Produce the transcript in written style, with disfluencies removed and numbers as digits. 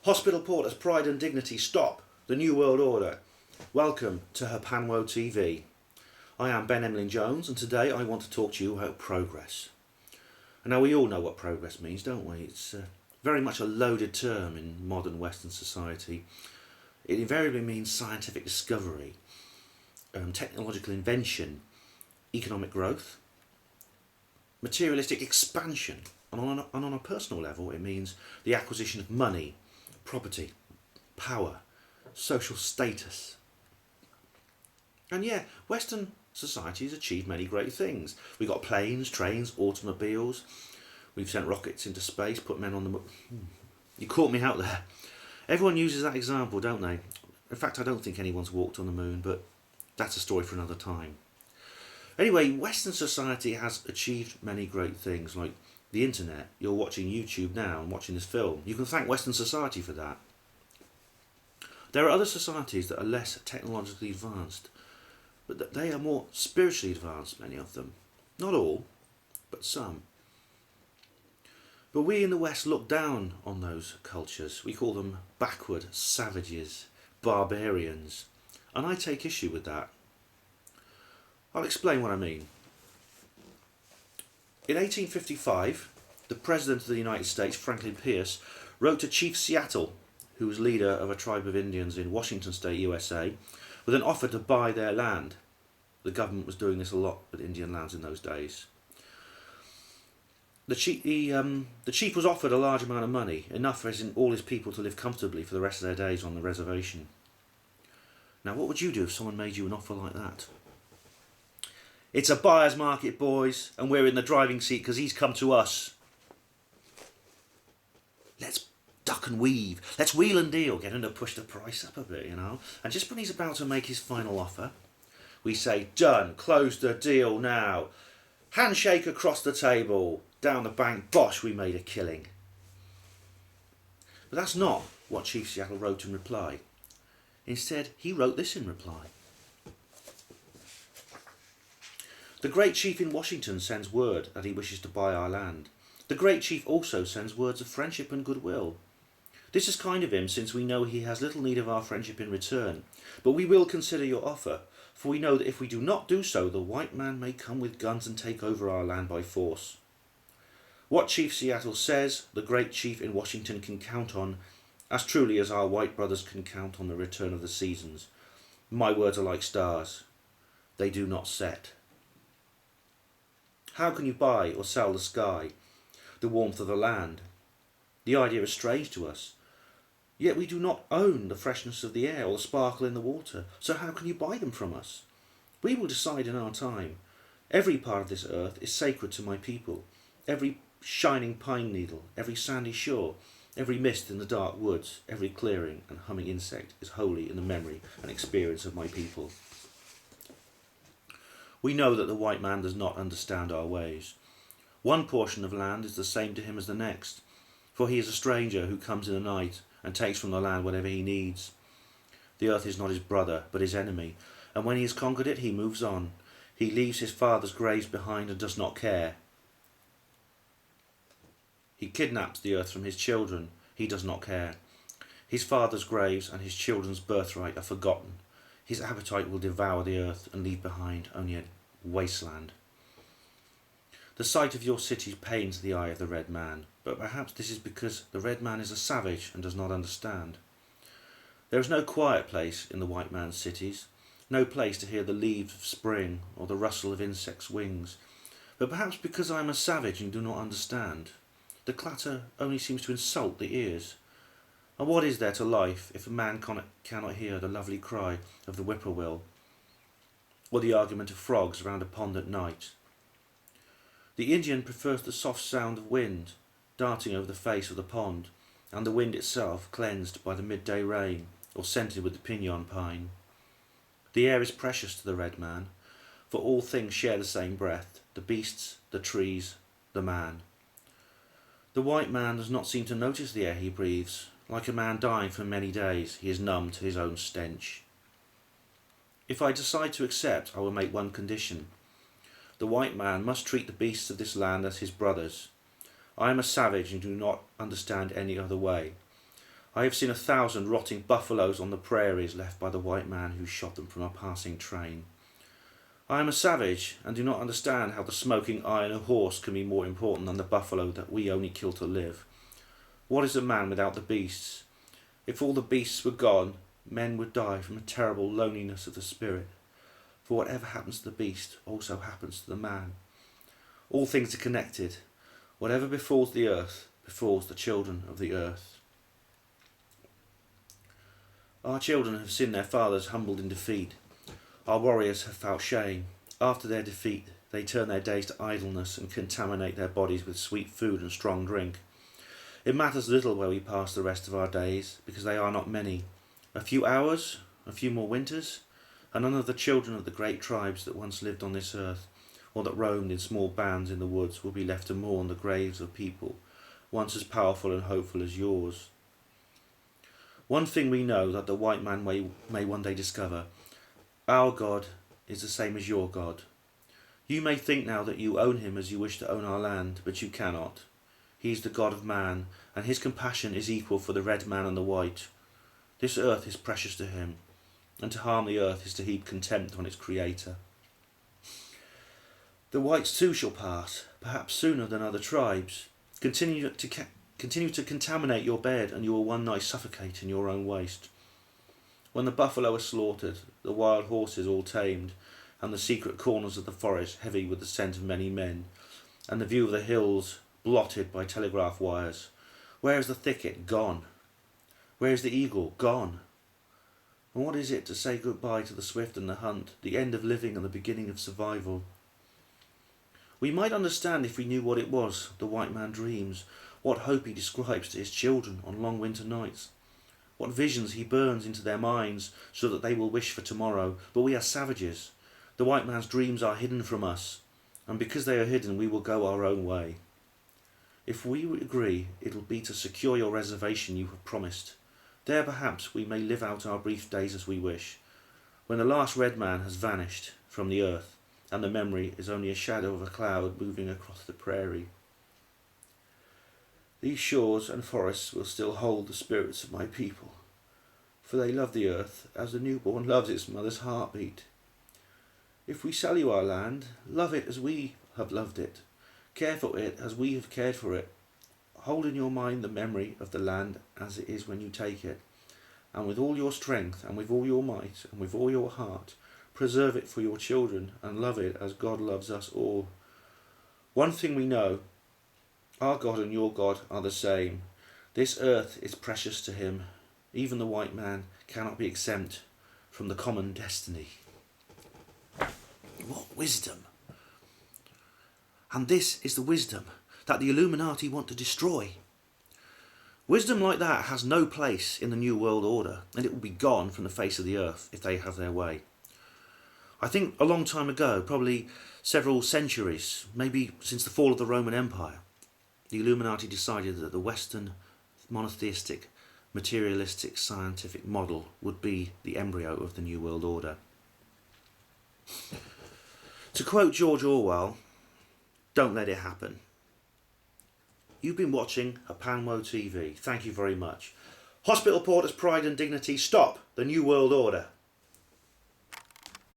Hospital Porter's pride and dignity stop. The New World Order. Welcome to Herpanwo TV. I am Ben Emlyn Jones, and today I want to talk to you about progress. And now we all know what progress means, don't we? It's very much a loaded term in modern Western society. It invariably means scientific discovery, technological invention, economic growth, materialistic expansion, and on a personal level it means the acquisition of money, property, power, social status. And yeah, Western society has achieved many great things. We've got planes, trains, automobiles. We've sent rockets into space, put men on the moon. You caught me out there. Everyone uses that example, don't they? In fact, I don't think anyone's walked on the moon, but that's a story for another time. Anyway, Western society has achieved many great things, like the internet. You're watching YouTube now and watching this film. You can thank Western society for that. There are other societies that are less technologically advanced, but they are more spiritually advanced, many of them. Not all, but some. But we in the West look down on those cultures. We call them backward, savages, barbarians, and I take issue with that. I'll explain what I mean. In 1855, the President of the United States, Franklin Pierce, wrote to Chief Seattle, who was leader of a tribe of Indians in Washington State, USA, with an offer to buy their land. The government was doing this a lot with Indian lands in those days. The chief was offered a large amount of money, enough for all his people to live comfortably for the rest of their days on the reservation. Now, what would you do if someone made you an offer like that? It's a buyer's market, boys, and we're in the driving seat because he's come to us. Let's duck and weave. Let's wheel and deal, get him to push the price up a bit, And just when he's about to make his final offer, we say, done, close the deal now. Handshake across the table, down the bank, bosh, we made a killing. But that's not what Chief Seattle wrote in reply. Instead, he wrote this in reply. The great chief in Washington sends word that he wishes to buy our land. The great chief also sends words of friendship and goodwill. This is kind of him, since we know he has little need of our friendship in return. But we will consider your offer, for we know that if we do not do so, the white man may come with guns and take over our land by force. What Chief Seattle says, the great chief in Washington can count on, as truly as our white brothers can count on the return of the seasons. My words are like stars. They do not set. How can you buy or sell the sky, the warmth of the land? The idea is strange to us. Yet we do not own the freshness of the air or the sparkle in the water, so how can you buy them from us? We will decide in our time. Every part of this earth is sacred to my people. Every shining pine needle, every sandy shore, every mist in the dark woods, every clearing and humming insect is holy in the memory and experience of my people. We know that the white man does not understand our ways. One portion of land is the same to him as the next, for he is a stranger who comes in the night and takes from the land whatever he needs. The earth is not his brother, but his enemy, and when he has conquered it, he moves on. He leaves his father's graves behind and does not care. He kidnaps the earth from his children. He does not care. His father's graves and his children's birthright are forgotten. His appetite will devour the earth and leave behind only a wasteland. The sight of your city pains the eye of the red man, but perhaps this is because the red man is a savage and does not understand. There is no quiet place in the white man's cities, no place to hear the leaves of spring or the rustle of insects' wings, but perhaps because I am a savage and do not understand. The clatter only seems to insult the ears. And what is there to life if a man cannot hear the lovely cry of the whippoorwill, or the argument of frogs around a pond at night? The Indian prefers the soft sound of wind darting over the face of the pond, and the wind itself cleansed by the midday rain or scented with the pinon pine. The air is precious to the red man, for all things share the same breath, the beasts, the trees, the man. The white man does not seem to notice the air he breathes. Like a man dying for many days, he is numb to his own stench. If I decide to accept, I will make one condition. The white man must treat the beasts of this land as his brothers. I am a savage and do not understand any other way. I have seen 1,000 rotting buffaloes on the prairies left by the white man who shot them from a passing train. I am a savage and do not understand how the smoking iron horse can be more important than the buffalo that we only kill to live. What is a man without the beasts? If all the beasts were gone, men would die from a terrible loneliness of the spirit. For whatever happens to the beast also happens to the man. All things are connected. Whatever befalls the earth befalls the children of the earth. Our children have seen their fathers humbled in defeat. Our warriors have felt shame. After their defeat, they turn their days to idleness and contaminate their bodies with sweet food and strong drink. It matters little where we pass the rest of our days, because they are not many. A few hours, a few more winters, and none of the children of the great tribes that once lived on this earth, or that roamed in small bands in the woods, will be left to mourn the graves of people once as powerful and hopeful as yours. One thing we know that the white man may one day discover: our God is the same as your God. You may think now that you own him as you wish to own our land, but you cannot. He is the God of man, and his compassion is equal for the red man and the white. This earth is precious to him, and to harm the earth is to heap contempt on its creator. The whites too shall pass, perhaps sooner than other tribes. Continue to contaminate your bed, and you will one night suffocate in your own waste. When the buffalo are slaughtered, the wild horses all tamed, and the secret corners of the forest heavy with the scent of many men, and the view of the hills blotted by telegraph wires, where is the thicket? Gone. Where is the eagle? Gone. And what is it to say goodbye to the swift and the hunt, the end of living and the beginning of survival? We might understand if we knew what it was the white man dreams, what hope he describes to his children on long winter nights, what visions he burns into their minds so that they will wish for tomorrow. But we are savages. The white man's dreams are hidden from us, and because they are hidden, we will go our own way. If we agree, it will be to secure your reservation you have promised. There perhaps we may live out our brief days as we wish, when the last red man has vanished from the earth, and the memory is only a shadow of a cloud moving across the prairie. These shores and forests will still hold the spirits of my people, for they love the earth as a newborn loves its mother's heartbeat. If we sell you our land, love it as we have loved it, care for it as we have cared for it. Hold in your mind the memory of the land as it is when you take it, and with all your strength, and with all your might, and with all your heart, preserve it for your children, and love it as God loves us all. One thing we know: our God and your God are the same. This earth is precious to him. Even the white man cannot be exempt from the common destiny. What wisdom! And this is the wisdom that the Illuminati want to destroy. Wisdom like that has no place in the New World Order, and it will be gone from the face of the earth if they have their way. I think a long time ago, probably several centuries, maybe since the fall of the Roman Empire, the Illuminati decided that the Western monotheistic, materialistic, scientific model would be the embryo of the New World Order. To quote George Orwell, don't let it happen. You've been watching Hapanwo TV. Thank you very much. Hospital Porters Pride and Dignity, stop the New World Order.